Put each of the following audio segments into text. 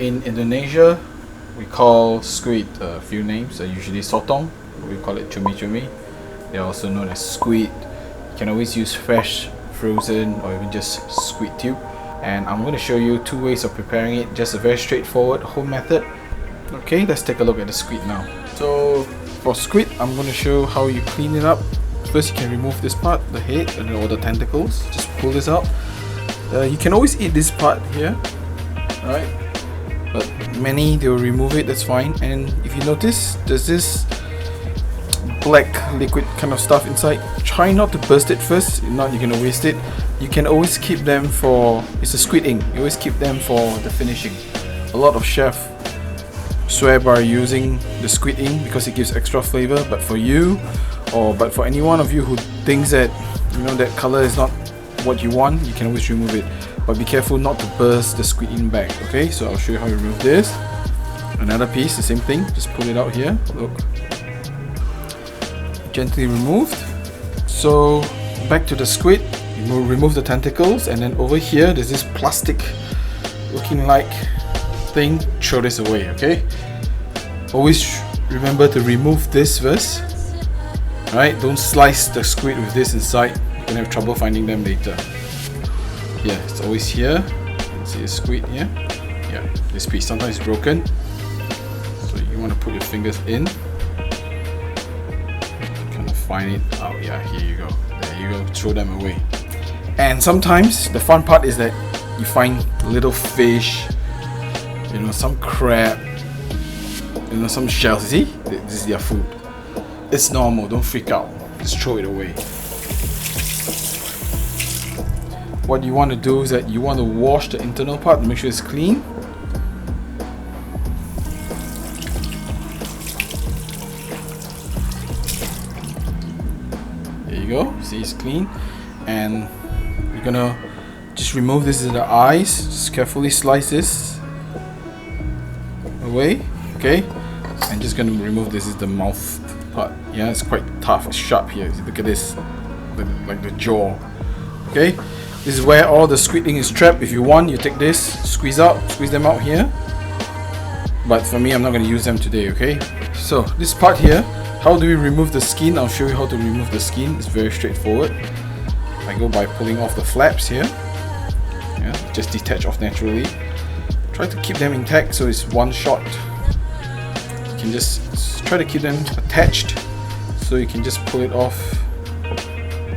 In Indonesia, we call squid a few names. Usually sotong, we call it cumi-cumi. They're also known as squid. You can always use fresh, frozen, or even just squid tube. And I'm going to show you two ways of preparing it. Just a very straightforward home method. Okay, let's take a look at the squid now. So for squid, I'm going to show how you clean it up. First, you can remove this part, the head and all the tentacles. Just pull this out. You can always eat this part here, right? But many, they will remove it, that's fine. And if you notice, there's this black liquid kind of stuff inside. Try not to burst it first, if not you're gonna waste it. You can always keep them for, it's a squid ink, you always keep them for the finishing. A lot of chefs swear by using the squid ink because it gives extra flavor, but for you, but for any one of you who thinks that, you know, that color is not what you want, you can always remove it. But be careful not to burst the squid ink back. Okay, so I'll show you how you remove this. Another piece, the same thing, just pull it out here. Look, gently removed. So back to the squid, you will remove the tentacles, and then over here there's this plastic looking like thing. Throw this away. Okay, always remember to remove this first. Alright, don't slice the squid with this inside. You're gonna have trouble finding them later. Yeah, it's always here. You can see a squid here. Yeah, this piece sometimes is broken, so you want to put your fingers in, kind of find it out. Yeah, here you go. There you go. Throw them away. And sometimes the fun part is that you find little fish, you know, some crab, you know, some shells. See, this is their food. It's normal. Don't freak out. Just throw it away. What you want to do is that you want to wash the internal part and make sure it's clean. There you go. See, it's clean. And you're gonna just remove this in the eyes. Just carefully slice this away. Okay. And just gonna remove this is the mouth part. Yeah, it's quite tough. It's sharp here. Look at this, like the jaw. Okay. This is where all the squid ink is trapped. If you want, you take this, squeeze them out here. But for me, I'm not going to use them today, okay? So this part here, how do we remove the skin? I'll show you how to remove the skin. It's very straightforward. I go by pulling off the flaps here. Yeah, just detach off naturally. Try to keep them intact so it's one shot. You can just try to keep them attached so you can just pull it off,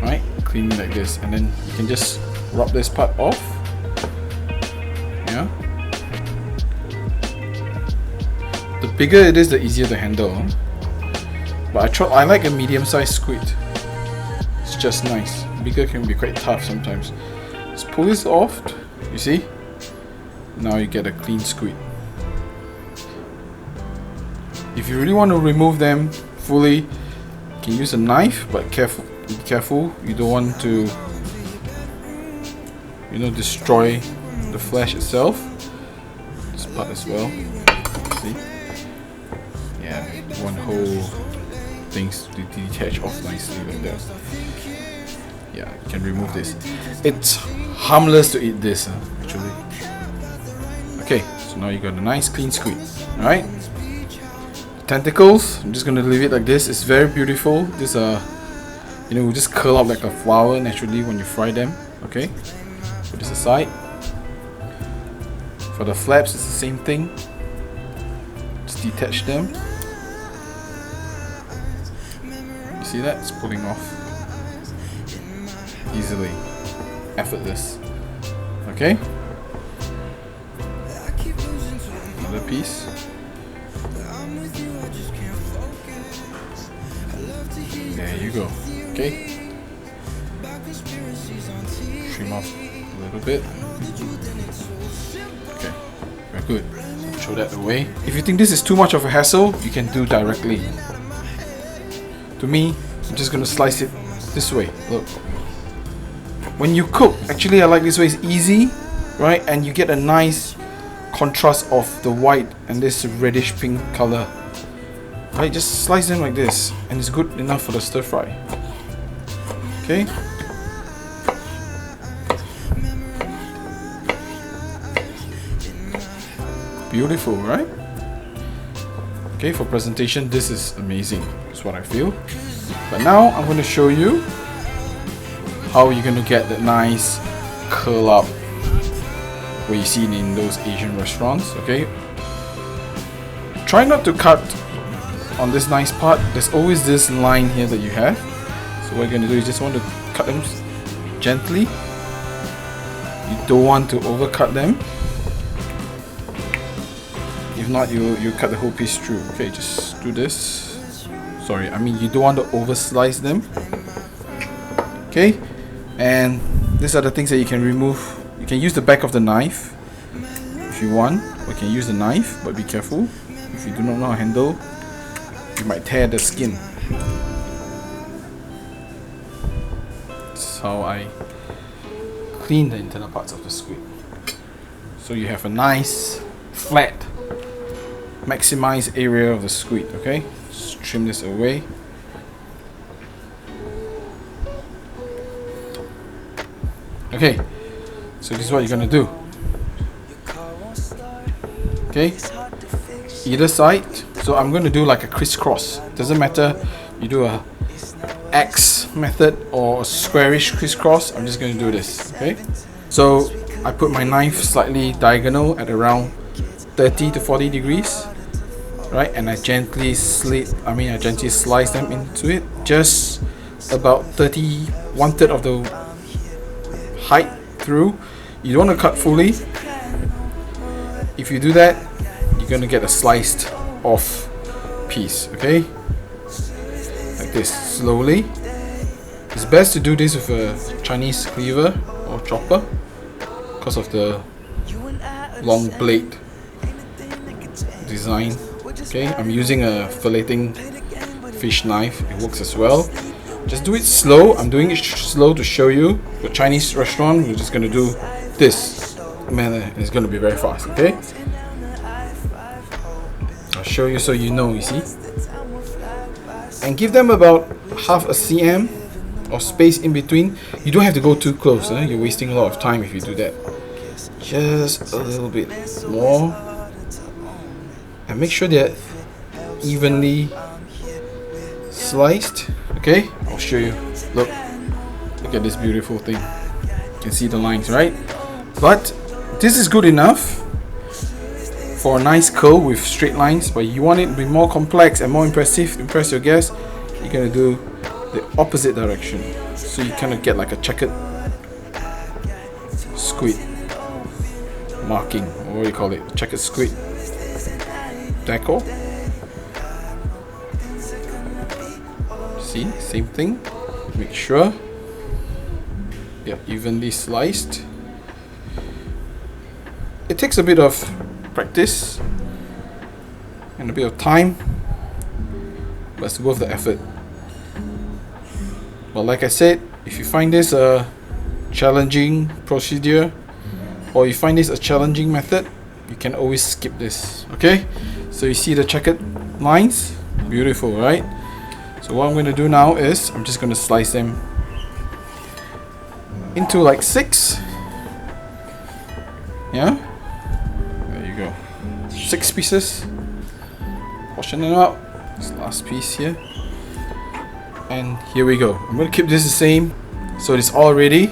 right? Cleanly like this, and then you can just rub this part off. Yeah. The bigger it is, the easier to handle. But I like a medium-sized squid. It's just nice. Bigger can be quite tough sometimes. Just pull this off. You see? Now you get a clean squid. If you really want to remove them fully, you can use a knife, but be careful. You don't want to, you know, destroy the flesh itself. This part as well. See? Yeah, one whole things to detach off nicely like that. Yeah, you can remove this. It's harmless to eat this, actually. Okay, so now you got a nice clean squid. Alright? Tentacles, I'm just gonna leave it like this. It's very beautiful. This you know, will just curl up like a flower naturally when you fry them. Okay, put this aside. For the flaps, it's the same thing. Just detach them. You see that? It's pulling off easily, effortless. Okay, another piece. There you go. Okay, trim off a little bit. Okay, very good. Throw that away. If you think this is too much of a hassle, you can do directly. To me, I'm just gonna slice it this way. Look, when you cook, actually I like this way. It's easy, right? And you get a nice contrast of the white and this reddish pink color. Right, just slice them like this, and it's good enough for the stir fry. Okay. Beautiful, right? Okay, for presentation, this is amazing. That's what I feel. But now I'm going to show you how you're going to get that nice curl up where you see it in those Asian restaurants. Okay, try not to cut on this nice part. There's always this line here that you have. So what you're going to do is just want to cut them gently. You don't want to overcut them. If not, you cut the whole piece through. Okay, just do this. Sorry, I mean you don't want to over slice them. Okay, and these are the things that you can remove. You can use the back of the knife if you want, or you can use the knife, but be careful. If you do not know how to handle, you might tear the skin. That's how I clean the internal parts of the squid. So you have a nice flat maximized area of the squid. Okay, just trim this away. Okay, so this is what you're gonna do. Okay, either side. So I'm going to do like a crisscross. Doesn't matter you do a X method or a squarish crisscross. I'm just going to do this. Okay, so I put my knife slightly diagonal at around 30 to 40 degrees, right? And I gently slice them into it, just about 1/3 of the height through. You don't want to cut fully. If you do that, you're going to get a sliced off piece. Okay, like this, slowly. It's best to do this with a Chinese cleaver or chopper because of the long blade design. Okay, I'm using a filleting fish knife. It works as well. Just do it slow. I'm doing it slow to show you. For Chinese restaurant, we're just gonna do this manner. It's gonna be very fast. Okay, I'll show you so you know. You see, and give them about half a cm of space in between. You don't have to go too close. You're wasting a lot of time if you do that. Just a little bit more, and make sure they're evenly sliced. Okay, I'll show you. Look at this beautiful thing. You can see the lines, right? But this is good enough for a nice curl with straight lines. But you want it to be more complex and more impressive, impress your guests, you're gonna do the opposite direction. So you kind of get like a checkered squid marking, or what do you call it? Checkered squid decor. See, same thing. Make sure they're evenly sliced. It takes a bit of practice and a bit of time, but it's worth the effort. But like I said, if you find this a challenging procedure, or you find this a challenging method, you can always skip this. Okay, so you see the checkered lines? Beautiful, right? So what I'm going to do now is I'm just going to slice them into like 6. Yeah, there you go, 6 pieces. Portion them out. This last piece here, and here we go. I'm going to keep this the same so it's all ready.